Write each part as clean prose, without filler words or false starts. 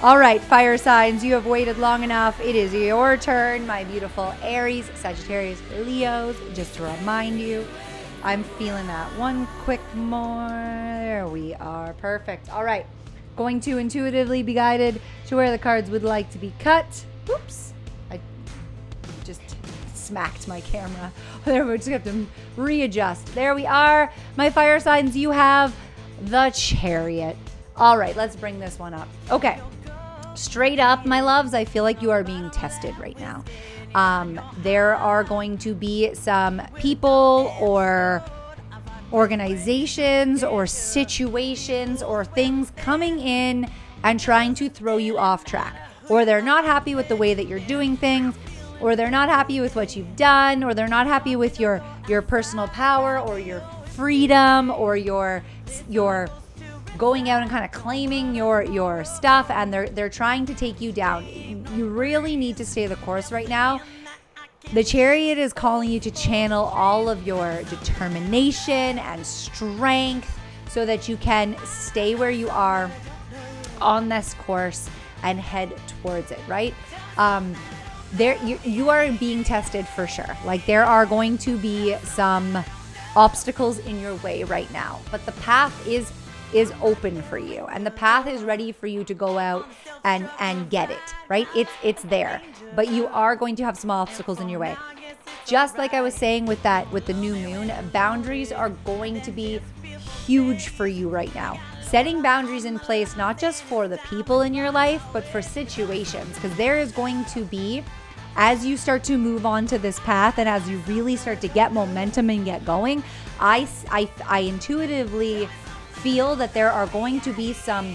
All right, fire signs, you have waited long enough. It is your turn, my beautiful Aries, Sagittarius, Leos. Just to remind you, I'm feeling that one quick more. There we are. Perfect. All right. Going to intuitively be guided to where the cards would like to be cut. Oops. I just smacked my camera. There, we just have to readjust. There we are. My fire signs, you have the Chariot. All right, let's bring this one up. Okay. Straight up, my loves, I feel like you are being tested right now. There are going to be some people or organizations or situations or things coming in and trying to throw you off track. Or they're not happy with the way that you're doing things, or they're not happy with what you've done, or they're not happy with your personal power or your freedom or your going out and kind of claiming your stuff, and they're trying to take you down. You really need to stay the course right now. The Chariot is calling you to channel all of your determination and strength so that you can stay where you are on this course and head towards it, right? You are being tested for sure. Like, there are going to be some obstacles in your way right now, but the path is open for you, and the path is ready for you to go out and get it, right? It's there, but you are going to have some obstacles in your way. Just like I was saying with the new moon, boundaries are going to be huge for you right now. Setting boundaries in place, not just for the people in your life, but for situations, because there is going to be, as you start to move on to this path and as you really start to get momentum and get going, I intuitively feel that there are going to be some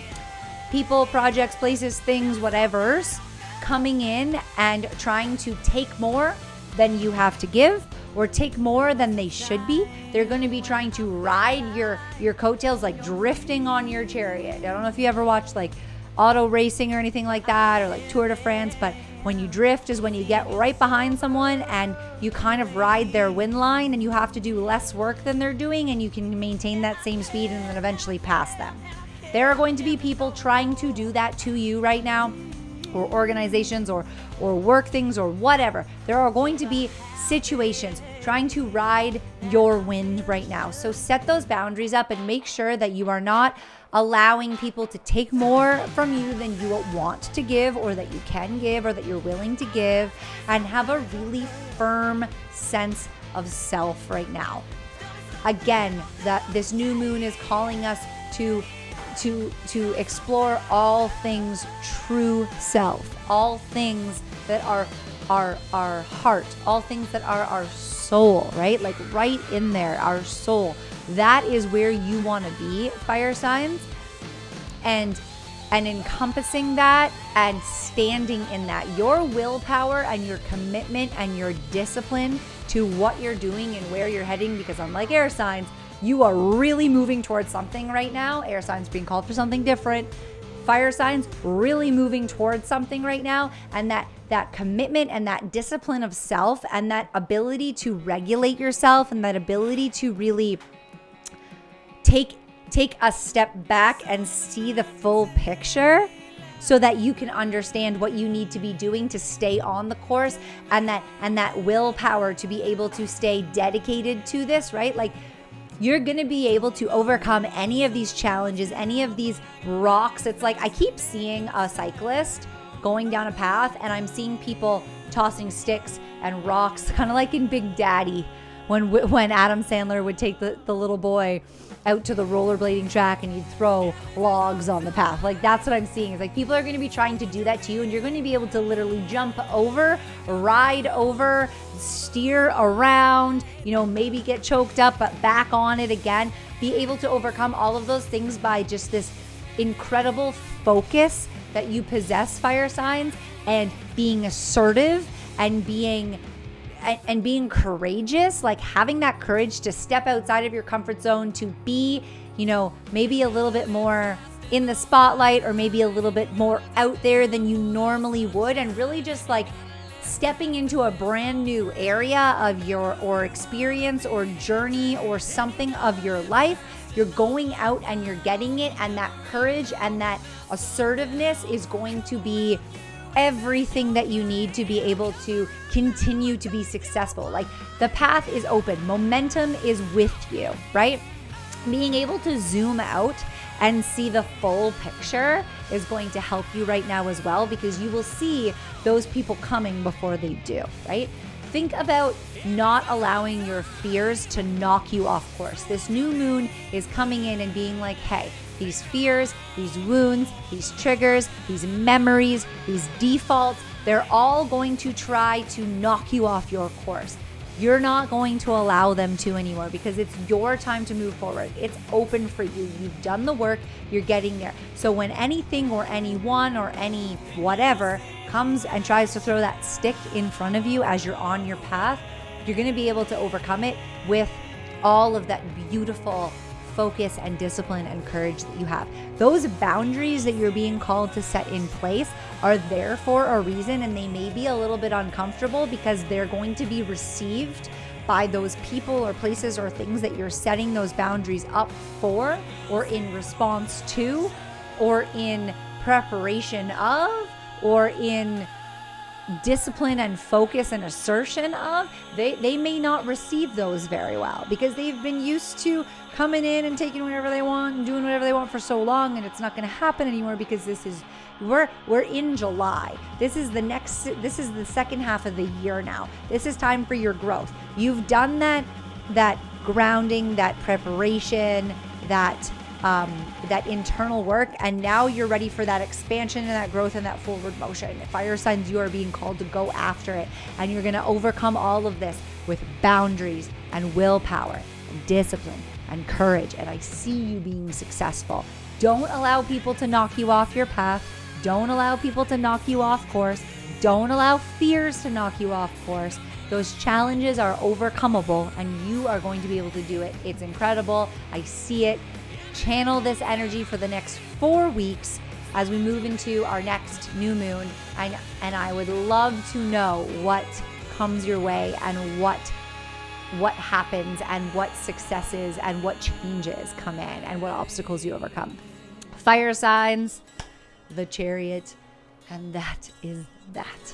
people, projects, places, things, whatever's coming in and trying to take more than you have to give, or take more than they should be. They're going to be trying to ride your coattails, like drifting on your chariot. I don't know if you ever watched like auto racing or anything like that, or like Tour de France, but when you drift is when you get right behind someone and you kind of ride their wind line, and you have to do less work than they're doing, and you can maintain that same speed and then eventually pass them. There are going to be people trying to do that to you right now, or organizations or work things or whatever. There are going to be situations trying to ride your wind right now. So set those boundaries up and make sure that you are not allowing people to take more from you than you want to give, or that you can give, or that you're willing to give, and have a really firm sense of self right now. Again, that this new moon is calling us to explore all things true self, all things that are our heart, all things that are our soul, right? Like right in there, our soul. That is where you want to be, fire signs, and encompassing that and standing in that. Your willpower and your commitment and your discipline to what you're doing and where you're heading, because unlike air signs, you are really moving towards something right now. Air signs being called for something different. Fire signs really moving towards something right now, and that commitment and that discipline of self and that ability to regulate yourself and that ability to really take a step back and see the full picture so that you can understand what you need to be doing to stay on the course, and that willpower to be able to stay dedicated to this, right? Like, you're going to be able to overcome any of these challenges, any of these rocks. It's like I keep seeing a cyclist going down a path, and I'm seeing people tossing sticks and rocks, kind of like in Big Daddy, when Adam Sandler would take the little boy out to the rollerblading track and you'd throw logs on the path. Like, that's what I'm seeing. It's like people are going to be trying to do that to you, and you're going to be able to literally jump over, ride over, steer around, maybe get choked up, but back on it again. Be able to overcome all of those things by just this incredible focus that you possess, fire signs, and being assertive and being courageous, like having that courage to step outside of your comfort zone, to be, maybe a little bit more in the spotlight, or maybe a little bit more out there than you normally would, and really just like stepping into a brand new area of your or experience or journey or something of your life You're going out and you're getting it, and that courage and that assertiveness is going to be everything that you need to be able to continue to be successful. Like, the path is open, momentum is with you, right? Being able to zoom out and see the full picture is going to help you right now as well, because you will see those people coming before they do, right? Think about not allowing your fears to knock you off course. This new moon is coming in and being like, hey, these fears, these wounds, these triggers, these memories, these defaults, they're all going to try to knock you off your course. You're not going to allow them to anymore, because it's your time to move forward. It's open for you. You've done the work. You're getting there. So when anything or anyone or any whatever comes and tries to throw that stick in front of you as you're on your path, you're going to be able to overcome it with all of that beautiful focus and discipline and courage that you have. Those boundaries that you're being called to set in place are there for a reason, and they may be a little bit uncomfortable because they're going to be received by those people or places or things that you're setting those boundaries up for, or in response to, or in preparation of, or in discipline and focus and assertion of. They may not receive those very well, because they've been used to coming in and taking whatever they want and doing whatever they want for so long, and it's not going to happen anymore, because we're in July. This is the second half of the year now. This is time for your growth. You've done that grounding, that preparation, that internal work, and now you're ready for that expansion and that growth and that forward motion. Fire signs, you are being called to go after it, and you're going to overcome all of this with boundaries and willpower and discipline and courage, and I see you being successful. Don't allow people to knock you off your path. Don't allow people to knock you off course. Don't allow fears to knock you off course. Those challenges are overcomeable, and you are going to be able to do it. It's incredible. I see it. Channel this energy for the next 4 weeks as we move into our next new moon, and I would love to know what comes your way, and what happens, and what successes and what changes come in, and what obstacles you overcome. Fire signs, the Chariot, and that is that.